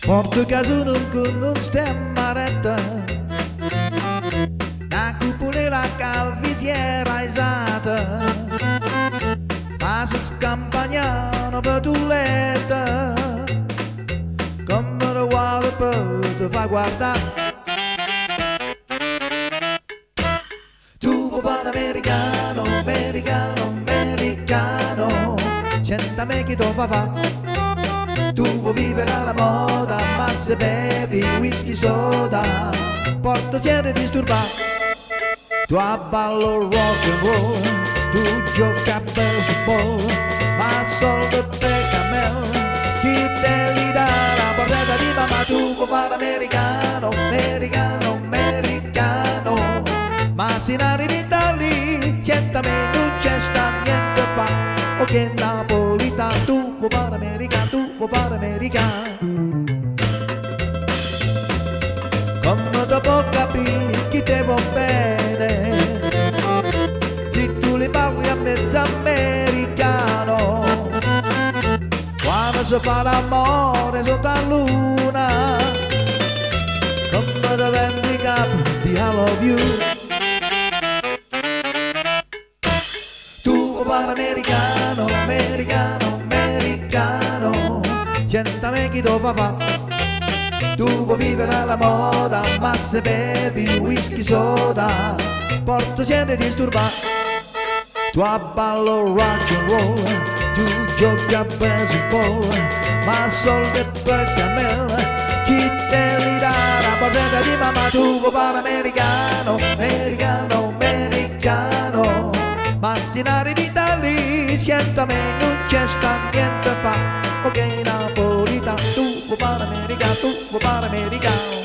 Porto caso non stemma retta, la cupola calvisiera esata, ma se scampagnano per tulletta, come lo guardo per te fa guardare. Tu vuoi fare americano, americano, americano, sentami che tu fa. Tu vuoi vivere alla moda, ma se bevi whisky soda, porto siete disturbato. Tu abballo rock and roll, tu gioca a baseball, ma solo per camel, chi te li dà la portata di mamma? Tu vuoi fare americano, americano, americano, ma se nari di lì, sentami non c'è sta niente fa. Ok napolitano, tu vuoi fare americano, tu vuoi fare americano. Come ti può capire chi te va bene, se tu li parli a mezzo americano. Quando si fa l'amore sotto la luna, come ti vendi capo di I love you. Americano, americano, americano, sentami chi tu fa. Tu vuoi vivere alla moda, ma se bevi whisky soda, porto siete disturbato. Tu abballo rock and roll, tu giochi a baseball, ma solo che per camel, chi te li dà la portata di mamma? Tu vuoi fare americano, americano, americano, ma stinari di lì, sentami non c'è sta niente fa. Ok napolitano, tu vuoi fare americano, tu vuoi fare americano.